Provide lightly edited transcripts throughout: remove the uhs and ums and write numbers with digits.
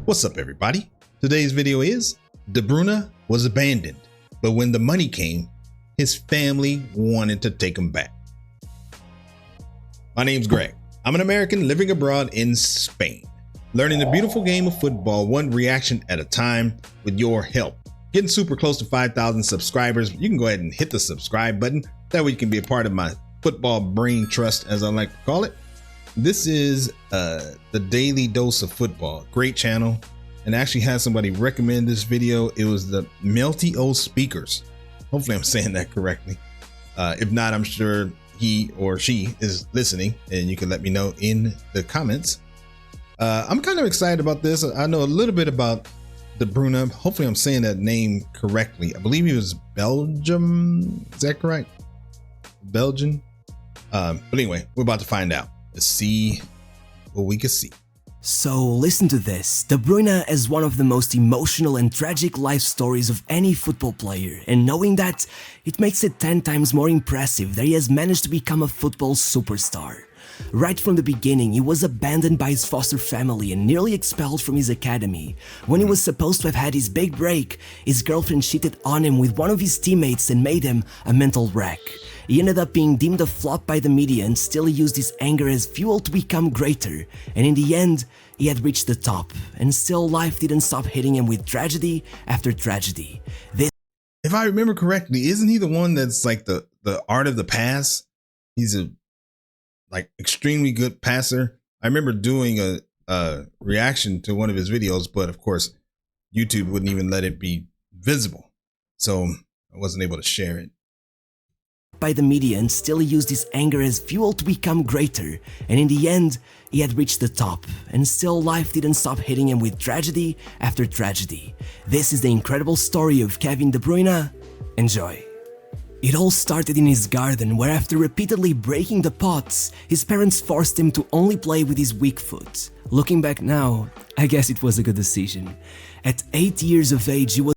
What's up, everybody? Today's video is De Bruyne was abandoned, but when the money came, his family wanted to take him back. My name's Greg. I'm an American living abroad in Spain, learning the beautiful game of football one reaction at a time with your help. Getting super close to 5,000 subscribers. You can go ahead and hit the subscribe button. That way you can be a part of my football brain trust, as I like to call it. This is the Daily Dose of Football. Great channel, and actually had somebody recommend this video. It was the Melty Old Speakers. Hopefully I'm saying that correctly. If not, I'm sure he or she is listening, and you can let me know in the comments. I'm kind of excited about this. I know a little bit about De Bruyne. Hopefully I'm saying that name correctly. I believe he was Belgium. Is that correct? Belgian. But anyway, we're about to find out. Let's see what we can see. So listen to this. De Bruyne is one of the most emotional and tragic life stories of any football player, and knowing that, it makes it 10 times more impressive that he has managed to become a football superstar. Right from the beginning, he was abandoned by his foster family and nearly expelled from his academy. When he was supposed to have had his big break, his girlfriend cheated on him with one of his teammates and made him a mental wreck. He ended up being deemed a flop by the media, and still he used his anger as fuel to become greater. And in the end, he had reached the top, and still life didn't stop hitting him with tragedy after tragedy. If I remember correctly, isn't he the one that's like the art of the pass? He's a extremely good passer. I remember doing a reaction to one of his videos, but of course YouTube wouldn't even let it be visible, so I wasn't able to share it. By the media, and still he used his anger as fuel to become greater. And in the end, he had reached the top, and still life didn't stop hitting him with tragedy after tragedy. This is the incredible story of Kevin De Bruyne. Enjoy. It all started in his garden, where after repeatedly breaking the pots, his parents forced him to only play with his weak foot. Looking back now, I guess it was a good decision. At 8 years of age, he was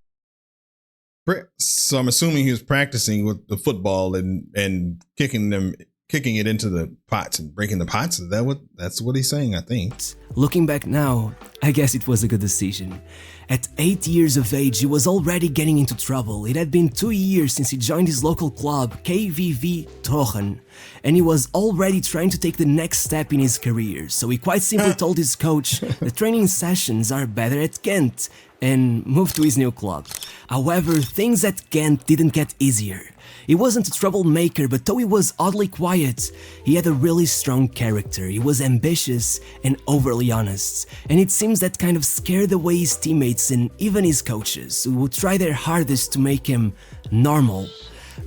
So I'm assuming he was practicing with the football and kicking it into the pots and breaking the pots. Is that that's what he's saying, I think. Looking back now, I guess it was a good decision. At 8 years of age, he was already getting into trouble. It had been 2 years since he joined his local club, KVV Trochen, and he was already trying to take the next step in his career. So he quite simply told his coach the training sessions are better at Genk and moved to his new club. However, things at Genk didn't get easier. He wasn't a troublemaker, but though he was oddly quiet, he had a really strong character. He was ambitious and overly honest, and it seems that kind of scared away his teammates and even his coaches, who would try their hardest to make him normal.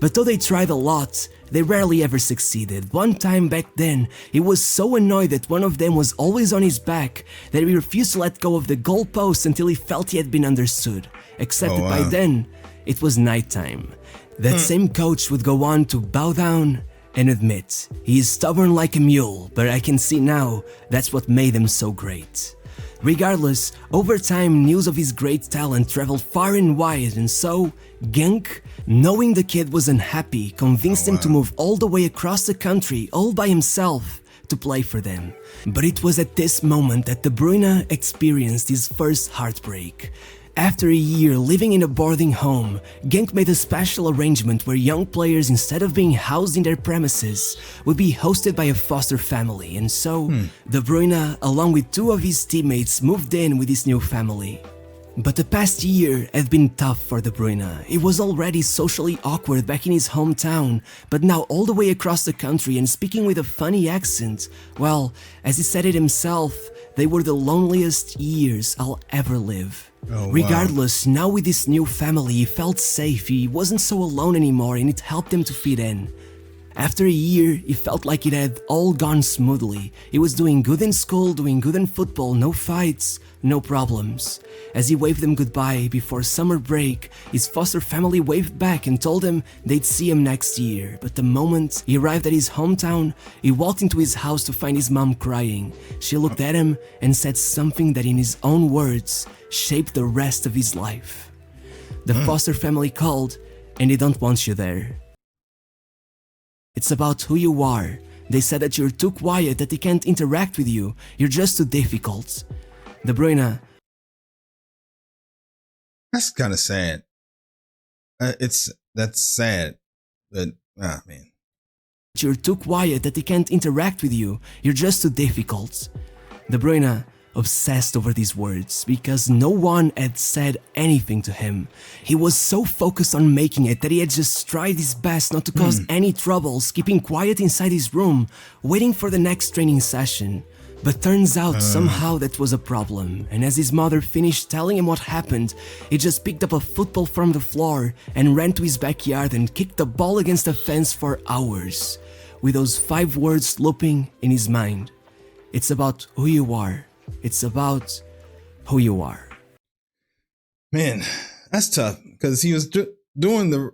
But though they tried a lot, they rarely ever succeeded. One time back then, he was so annoyed that one of them was always on his back that he refused to let go of the goalpost until he felt he had been understood. Except that by then, it was nighttime. That same coach would go on to bow down and admit, he is stubborn like a mule, but I can see now that's what made him so great. Regardless, over time news of his great talent traveled far and wide, and so Genk, knowing the kid was unhappy, convinced him to move all the way across the country all by himself to play for them. But it was at this moment that De Bruyne experienced his first heartbreak. After a year living in a boarding home, Genk made a special arrangement where young players, instead of being housed in their premises, would be hosted by a foster family, and so De Bruyne, along with 2 of his teammates, moved in with his new family. But the past year had been tough for De Bruyne. He was already socially awkward back in his hometown, but now all the way across the country and speaking with a funny accent. Well, as he said it himself, they were the loneliest years I'll ever live. Regardless, now with his new family, he felt safe. He wasn't so alone anymore, and it helped him to fit in. After a year, he felt like it had all gone smoothly. He was doing good in school, doing good in football, no fights, no problems. As he waved them goodbye before summer break, his foster family waved back and told him they'd see him next year. But the moment he arrived at his hometown, he walked into his house to find his mom crying. She looked at him and said something that, in his own words, shaped the rest of his life. The foster family called, and they don't want you there. It's about who you are. They said that you're too quiet, that they can't interact with you. You're just too difficult. De Bruyne That's kind of sad. That's sad. But man. You're too quiet that they can't interact with you. You're just too difficult. De Bruyne obsessed over these words because no one had said anything to him. He was so focused on making it that he had just tried his best not to cause any troubles, keeping quiet inside his room, waiting for the next training session. But turns out somehow that was a problem, and as his mother finished telling him what happened, he just picked up a football from the floor and ran to his backyard and kicked the ball against the fence for hours, with those 5 words looping in his mind. It's about who you are. It's about who you are. Man, that's tough because he was doing the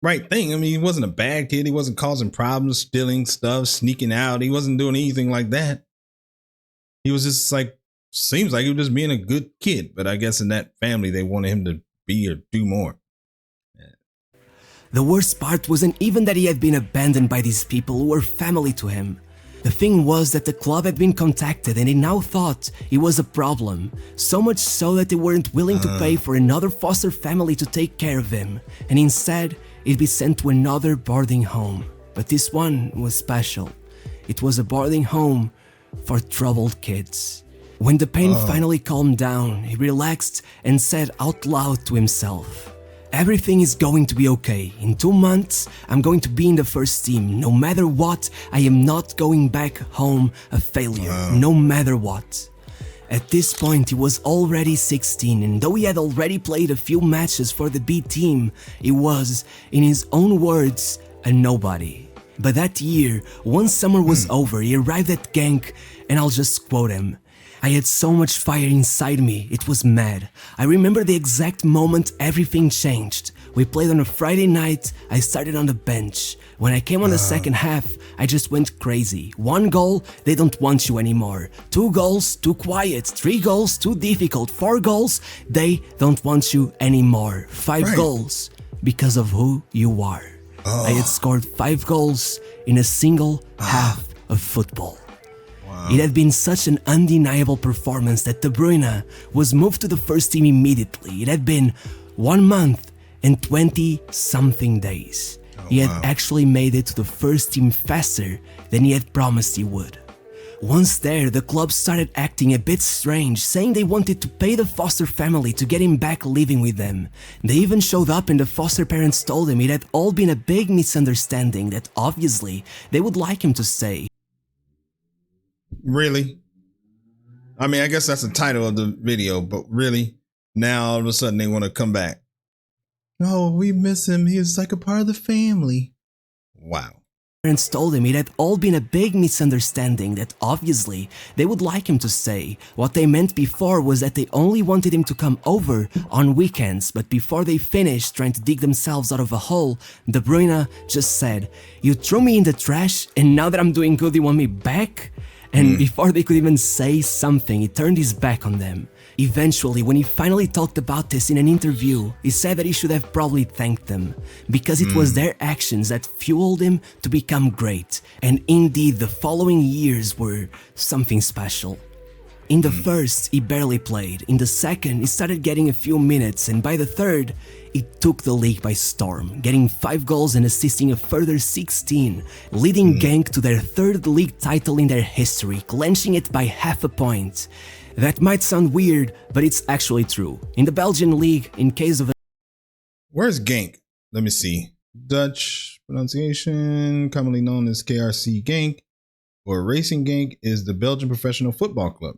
right thing. I mean, he wasn't a bad kid. He wasn't causing problems, stealing stuff, sneaking out. He wasn't doing anything like that. He was just seems like he was just being a good kid. But I guess in that family, they wanted him to be or do more. Yeah. The worst part wasn't even that he had been abandoned by these people who were family to him. The thing was that the club had been contacted and they now thought it was a problem, so much so that they weren't willing to pay for another foster family to take care of him, and instead he'd be sent to another boarding home. But this one was special. It was a boarding home for troubled kids. When the pain finally calmed down, he relaxed and said out loud to himself, "Everything is going to be okay. In 2 months, I'm going to be in the first team. No matter what, I am not going back home a failure, no matter what." At this point, he was already 16, and though he had already played a few matches for the B team, he was, in his own words, a nobody. But that year, once summer was over, he arrived at Genk, and I'll just quote him, "I had so much fire inside me, it was mad. I remember the exact moment everything changed. We played on a Friday night, I started on the bench. When I came on the second half, I just went crazy. 1 goal, they don't want you anymore. 2 goals, too quiet. 3 goals, too difficult. 4 goals, they don't want you anymore. 5 goals, because of who you are." I had scored 5 goals in a single half of football. It had been such an undeniable performance that De Bruyne was moved to the first team immediately. It had been 1 month and 20-something days. He had actually made it to the first team faster than he had promised he would. Once there, the club started acting a bit strange, saying they wanted to pay the foster family to get him back living with them. They even showed up and the foster parents told him it had all been a big misunderstanding, that obviously they would like him to stay. Really? I mean, I guess that's the title of the video, but really? Now all of a sudden they want to come back. No, we miss him. He is like a part of the family. Wow. Parents told him it had all been a big misunderstanding, that obviously they would like him to stay. What they meant before was that they only wanted him to come over on weekends, but before they finished trying to dig themselves out of a hole, De Bruyne just said, "You threw me in the trash and now that I'm doing good you want me back?" And before they could even say something, he turned his back on them. Eventually, when he finally talked about this in an interview, he said that he should have probably thanked them, because it was their actions that fueled him to become great. And indeed, the following years were something special. In the first, he barely played. In the second, he started getting a few minutes, and by the third, he took the league by storm, getting 5 goals and assisting a further 16, leading Genk to their 3rd league title in their history, clenching it by half a point. That might sound weird, but it's actually true. In the Belgian league, in case of Where's Genk? Let me see. Dutch pronunciation, commonly known as KRC Genk, or Racing Genk, is the Belgian professional football club,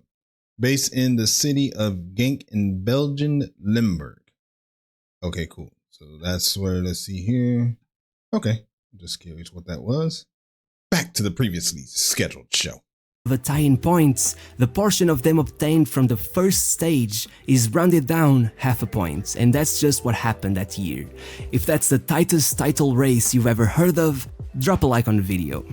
based in the city of Genk in Belgian Limburg. Okay, cool. So that's where, let's see here. Okay, I'm just curious what that was. Back to the previously scheduled show. the tie-in points, the portion of them obtained from the first stage is rounded down half a point, and that's just what happened that year. If that's the tightest title race you've ever heard of, drop a like on the video.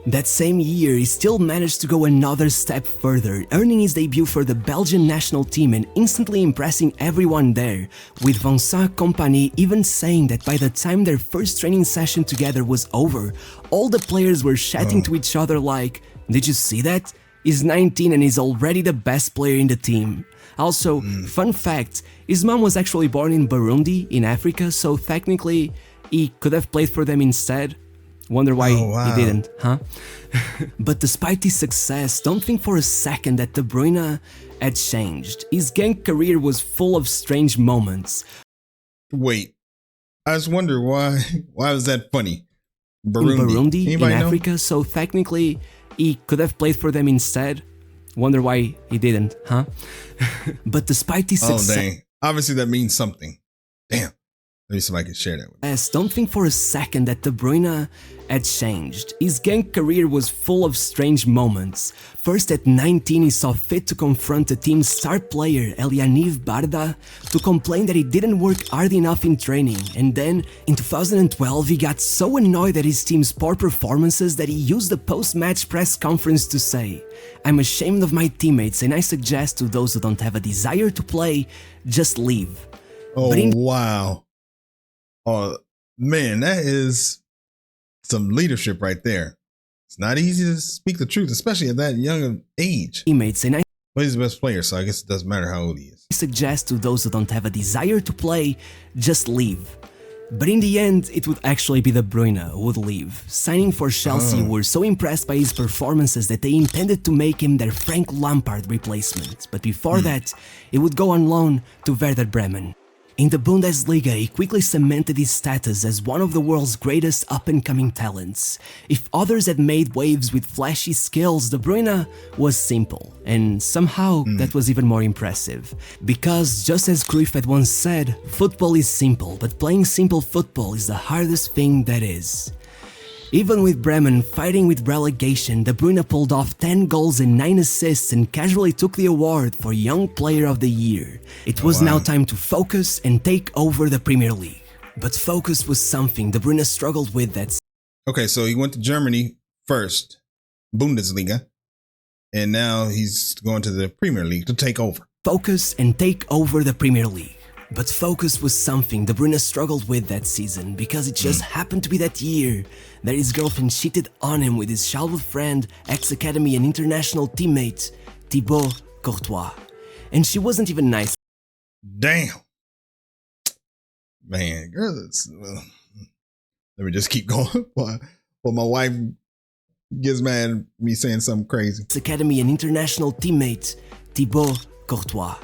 That same year, he still managed to go another step further, earning his debut for the Belgian national team and instantly impressing everyone there, with Vincent Kompany even saying that by the time their first training session together was over, all the players were chatting to each other like, "Did you see that? He's 19 and is already the best player in the team. Also, fun fact, his mom was actually born in Burundi, in Africa, so technically he could have played for them instead. Wonder why he didn't, huh? But despite his success, don't think for a second that De Bruyne had changed. His Genk career was full of strange moments. Wait, I just wonder why was that funny? Burundi, In Burundi, in Anybody know? Africa, so technically he could have played for them instead. Wonder why he didn't, huh? But despite his success, dang. Obviously that means something. Damn. Maybe somebody can share that with me. don't think for a second that De Bruyne had changed. His Genk career was full of strange moments. First, at 19, he saw fit to confront the team's star player, Elianiv Barda, to complain that he didn't work hard enough in training. And then, in 2012, he got so annoyed at his team's poor performances that he used the post-match press conference to say, "I'm ashamed of my teammates and I suggest to those who don't have a desire to play, just leave." Oh, But in wow. Oh, man, that is some leadership right there. It's not easy to speak the truth, especially at that young age. teammates and I But he's the best player, so I guess it doesn't matter how old he is. suggest to those who don't have a desire to play, just leave. But in the end, it would actually be De Bruyne who would leave, signing for Chelsea, who were so impressed by his performances that they intended to make him their Frank Lampard replacement. But before that, he would go on loan to Werder Bremen. In the Bundesliga, he quickly cemented his status as one of the world's greatest up-and-coming talents. If others had made waves with flashy skills, De Bruyne was simple, and somehow that was even more impressive. Because, just as Cruyff had once said, football is simple, but playing simple football is the hardest thing that is. Even with Bremen fighting with relegation, De Bruyne pulled off 10 goals and 9 assists and casually took the award for Young Player of the Year. It was now time to focus and take over the Premier League. But focus was something De Bruyne struggled with that Okay, so he went to Germany first, Bundesliga, and now he's going to the Premier League to take over. focus and take over the Premier League. But focus was something De Bruyne struggled with that season because it just happened to be that year that his girlfriend cheated on him with his childhood friend, ex-academy and international teammate, Thibaut Courtois. And she wasn't even nice. Damn. Man, girl, let me just keep going while my wife gets mad at me saying something crazy. Academy and international teammate, Thibaut Courtois.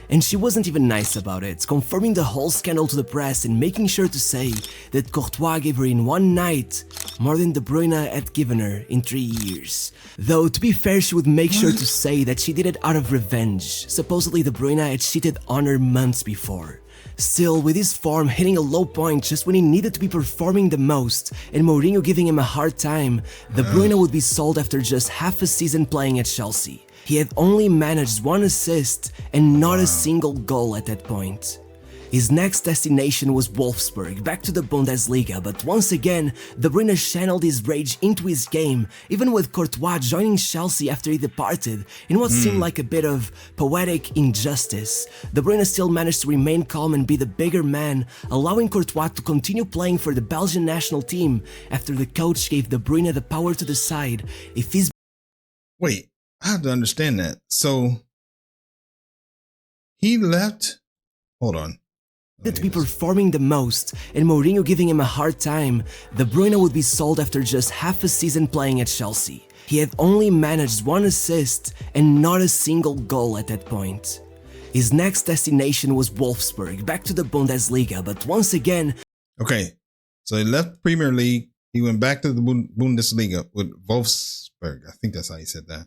And she wasn't even nice about it, confirming the whole scandal to the press and making sure to say that Courtois gave her in one night more than De Bruyne had given her in 3 years. Though, to be fair, she would make sure to say that she did it out of revenge. Supposedly De Bruyne had cheated on her months before. Still, with his form hitting a low point just when he needed to be performing the most, and Mourinho giving him a hard time, De Bruyne would be sold after just half a season playing at Chelsea. He had only managed 1 assist and not a single goal at that point. His next destination was Wolfsburg, back to the Bundesliga, but once again, De Bruyne channeled his rage into his game, even with Courtois joining Chelsea after he departed, in what seemed like a bit of poetic injustice. De Bruyne still managed to remain calm and be the bigger man, allowing Courtois to continue playing for the Belgian national team after the coach gave De Bruyne the power to decide if his... Wait, I have to understand that. So he left. Hold on. To be performing the most, and Mourinho giving him a hard time, De Bruyne would be sold after just half a season playing at Chelsea. He had only managed 1 assist and not a single goal at that point. His next destination was Wolfsburg, back to the Bundesliga, but once again... Okay, so he left Premier League. He went back to the Bundesliga with Wolfsburg. I think that's how he said that.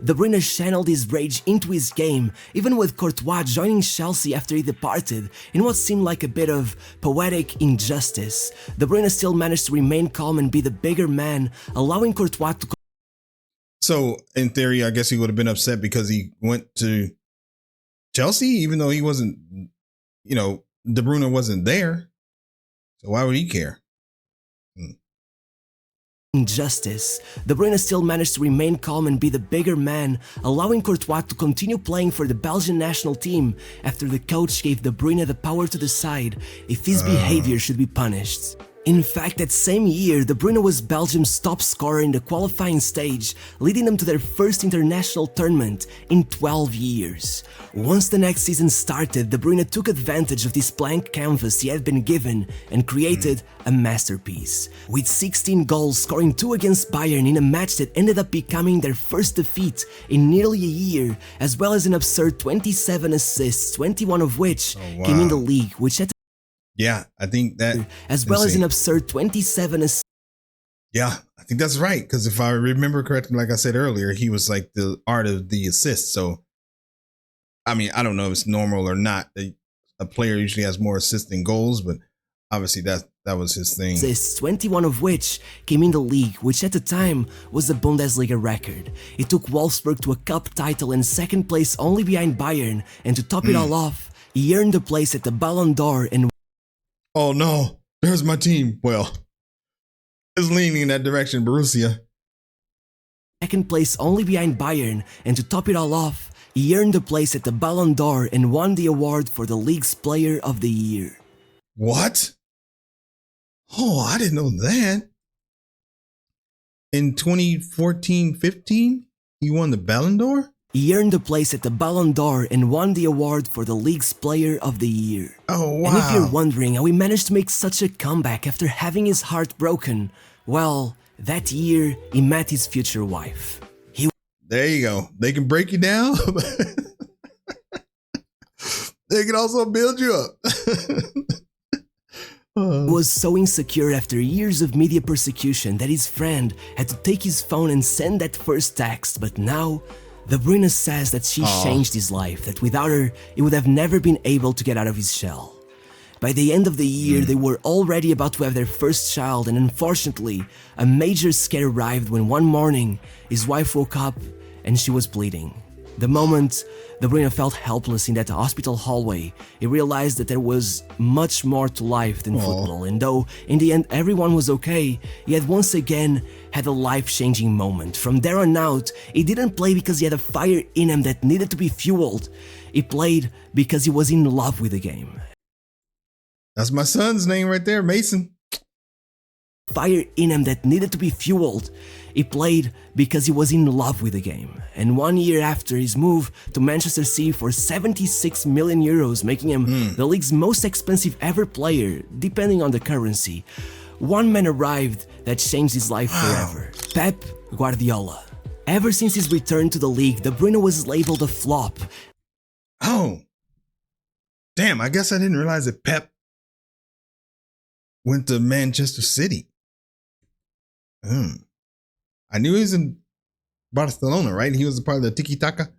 De Bruyne channeled his rage into his game, even with Courtois joining Chelsea after he departed, in what seemed like a bit of poetic injustice. De Bruyne still managed to remain calm and be the bigger man, allowing Courtois to... So, in theory, I guess he would have been upset because he went to Chelsea, even though he wasn't, De Bruyne wasn't there. So why would he care? Injustice. De Bruyne still managed to remain calm and be the bigger man, allowing Courtois to continue playing for the Belgian national team after the coach gave De Bruyne the power to decide if his behavior should be punished. In fact, that same year, De Bruyne was Belgium's top scorer in the qualifying stage, leading them to their first international tournament in 12 years. Once the next season started, De Bruyne took advantage of this blank canvas he had been given and created a masterpiece. With 16 goals, scoring 2 against Bayern in a match that ended up becoming their first defeat in nearly a year, as well as an absurd 27 assists, 21 of which came in the league, which at Yeah, I think that as well as an absurd 27 assists. Yeah, I think that's right. Because if I remember correctly, like I said earlier, he was like the art of the assist. So, I mean, I don't know if it's normal or not. A player usually has more assists than goals, but obviously that was his thing. Assists, 21 of which came in the league, which at the time was the Bundesliga record. It took Wolfsburg to a cup title and second place only behind Bayern, and to top it all off, he earned a place at the Ballon d'Or and oh no, there's my team. Well, it's leaning in that direction, Borussia. second place only behind Bayern, and to top it all off, he earned a place at the Ballon d'Or and won the award for the league's Player of the Year. What? Oh, I didn't know that. In 2014-15, he won the Ballon d'Or? He earned a place at the Ballon d'Or and won the award for the league's Player of the Year. Oh, wow. And if you're wondering how he managed to make such a comeback after having his heart broken, well, that year he met his future wife. There you go. They can break you down. They can also build you up. He was so insecure after years of media persecution that his friend had to take his phone and send that first text, but now De Bruyne says that she changed his life, that without her, he would have never been able to get out of his shell. By the end of the year, they were already about to have their first child, and unfortunately, a major scare arrived when one morning, his wife woke up and she was bleeding. The moment De Bruyne felt helpless in that hospital hallway, he realized that there was much more to life than football, and though in the end everyone was okay, he had once again had a life-changing moment. From there on out, he didn't play because he had a fire in him that needed to be fueled. He played because he was in love with the game. That's my son's name right there, Mason. Fire in him that needed to be fueled. He played because he was in love with the game. And 1 year after his move to Manchester City for 76 million euros, making him the league's most expensive ever player, depending on the currency, one man arrived that changed his life forever. Pep Guardiola. Ever since his return to the league, De Bruyne was labeled a flop. Oh. Damn, I guess I didn't realize that Pep went to Manchester City. I knew he was in Barcelona, right? He was a part of the tiki-taka.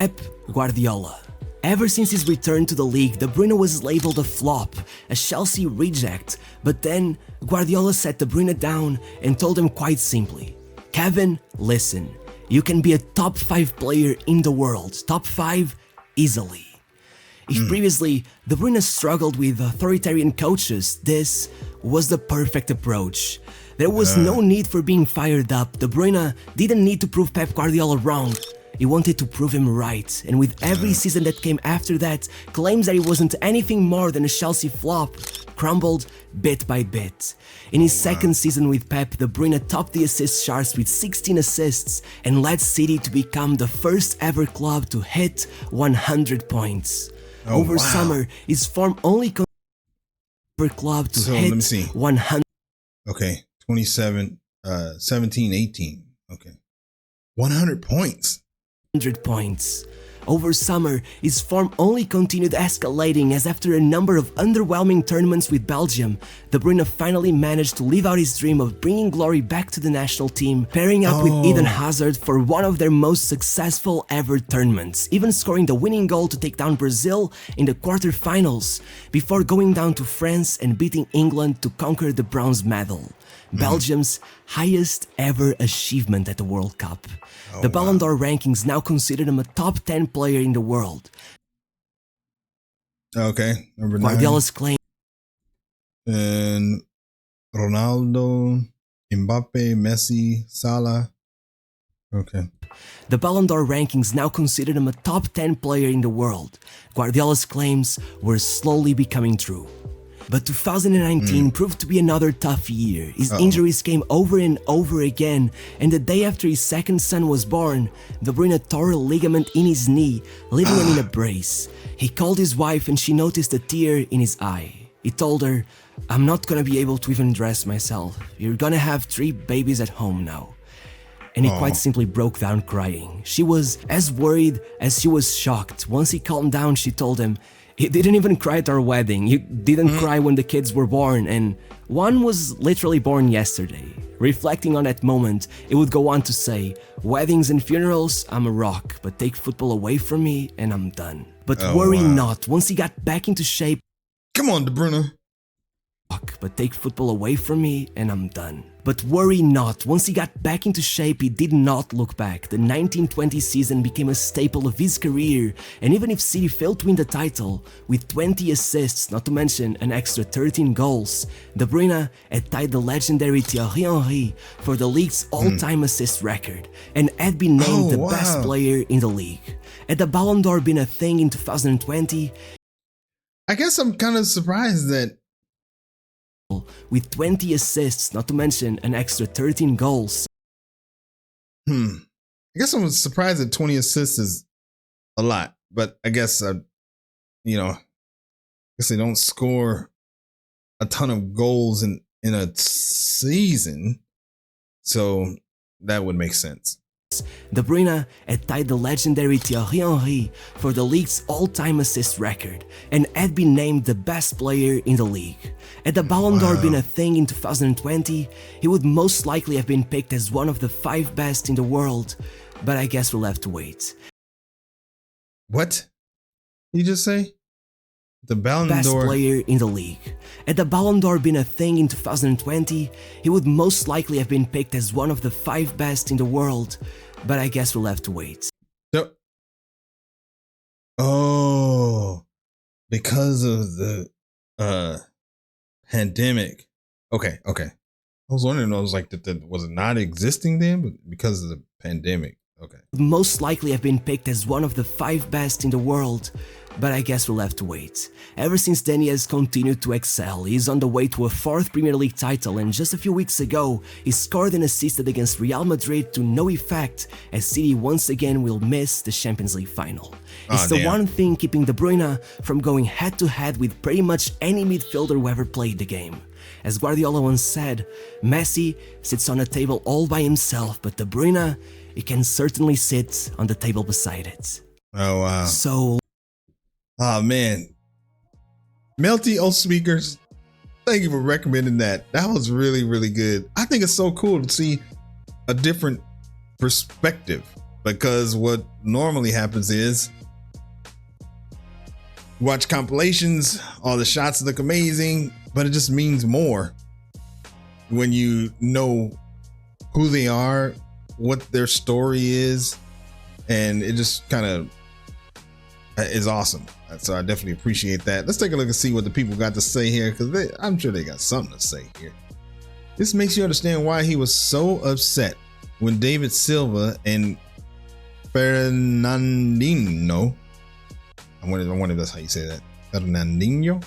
Pep Guardiola. Ever since his return to the league, De Bruyne was labeled a flop, a Chelsea reject. But then Guardiola sat De Bruyne down and told him quite simply, Kevin, listen, you can be a top 5 player in the world, top 5 easily. If previously De Bruyne struggled with authoritarian coaches, this was the perfect approach. There was no need for being fired up. De Bruyne didn't need to prove Pep Guardiola wrong. He wanted to prove him right, and with every season that came after that, claims that he wasn't anything more than a Chelsea flop crumbled bit by bit. In his second season with Pep, De Bruyne topped the assist charts with 16 assists and led City to become the first ever club to hit 100 points. Over summer, his form only for club to hit let me see. 100. Okay, 17, 18. Okay. 100 points. 100 points. Over summer, his form only continued escalating as after a number of underwhelming tournaments with Belgium, De Bruyne finally managed to live out his dream of bringing glory back to the national team, pairing up with Eden Hazard for one of their most successful ever tournaments, even scoring the winning goal to take down Brazil in the quarterfinals, before going down to France and beating England to conquer the bronze medal. Belgium's highest ever achievement at the World Cup. The Ballon d'Or rankings now consider him a top 10 player in the world. Okay, number 9. Guardiola's claim. And Ronaldo, Mbappe, Messi, Salah. Okay. The Ballon d'Or rankings now consider him a top 10 player in the world. Guardiola's claims were slowly becoming true. But 2019 proved to be another tough year. His injuries came over and over again, and the day after his second son was born, De Bruyne tore a ligament in his knee, leaving him in a brace. He called his wife and she noticed a tear in his eye. He told her, "I'm not gonna be able to even dress myself. You're gonna have 3 babies at home now." And he quite simply broke down crying. She was as worried as she was shocked. Once he calmed down, she told him, "You didn't even cry at our wedding. You didn't cry when the kids were born, and one was literally born yesterday." Reflecting on that moment, it would go on to say, "Weddings and funerals, I'm a rock, but take football away from me and I'm done." But worry not, once he got back into shape, Come on, De Bruyne. "But take football away from me and I'm done." But worry not, once he got back into shape, he did not look back. The 1920 season became a staple of his career, and even if City failed to win the title, with 20 assists, not to mention an extra 13 goals, De Bruyne had tied the legendary Thierry Henry for the league's all-time assist record, and had been named the best player in the league. Had the Ballon d'Or been a thing in 2020, I guess I'm kind of surprised that with 20 assists, not to mention an extra 13 goals. I guess I'm surprised that 20 assists is a lot, but I guess I guess they don't score a ton of goals in a season, so that would make sense. De Bruyne had tied the legendary Thierry Henry for the league's all-time assist record, and had been named the best player in the league. Had the Ballon d'Or been a thing in 2020, he would most likely have been picked as one of the 5 best in the world, but I guess we'll have to wait. What did you just say? The Ballon Best d'Or player in the league. Had the Ballon d'Or been a thing in 2020, he would most likely have been picked as one of the 5 best in the world, but I guess we'll have to wait. So, oh, because of the pandemic. Okay. I was wondering, I was like, that was it not existing then, but because of the pandemic. Okay. Most likely have been picked as one of the 5 best in the world, but I guess we'll have to wait. Ever since then, he has continued to excel. He's on the way to a 4th Premier League title, and just a few weeks ago, he scored and assisted against Real Madrid to no effect, as City once again will miss the Champions League final. It's the one thing keeping De Bruyne from going head-to-head with pretty much any midfielder who ever played the game. As Guardiola once said, Messi sits on a table all by himself, but De Bruyne, he can certainly sit on the table beside it. Oh, wow. So, oh, man. Melty O Speakers, thank you for recommending that. That was really, really good. I think it's so cool to see a different perspective, because what normally happens is watch compilations, all the shots look amazing, but it just means more when you know who they are, what their story is, and it just kind of is awesome. So I definitely appreciate that. Let's take a look and see what the people got to say here, because I'm sure they got something to say here. This makes you understand why he was so upset when David Silva and Fernandinho, I wonder if that's how you say that, Fernandinho,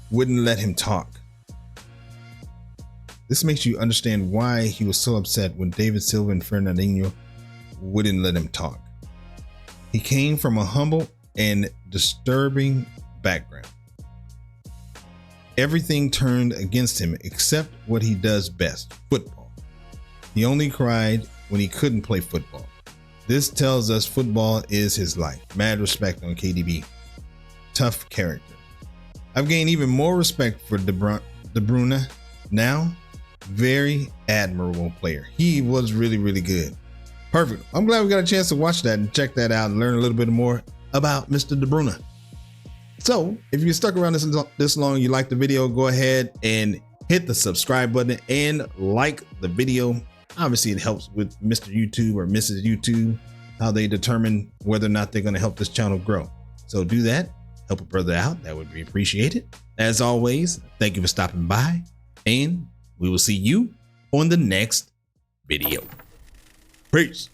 wouldn't let him talk. This makes you understand why he was so upset when David Silva and Fernandinho wouldn't let him talk. He came from a humble and disturbing background. Everything turned against him except what he does best, football. He only cried when he couldn't play football. This tells us football is his life. Mad respect on KDB. Tough character. I've gained even more respect for De Bruyne now. Very admirable player. He was really, really good. Perfect. I'm glad we got a chance to watch that and check that out and learn a little bit more about Mr. De Bruyne. So if you stuck around this long, you like the video, go ahead and hit the subscribe button and like the video. Obviously it helps with Mr. YouTube or Mrs. YouTube, how they determine whether or not they're going to help this channel grow. So do that, help a brother out. That would be appreciated. As always, thank you for stopping by, and we will see you on the next video. Peace.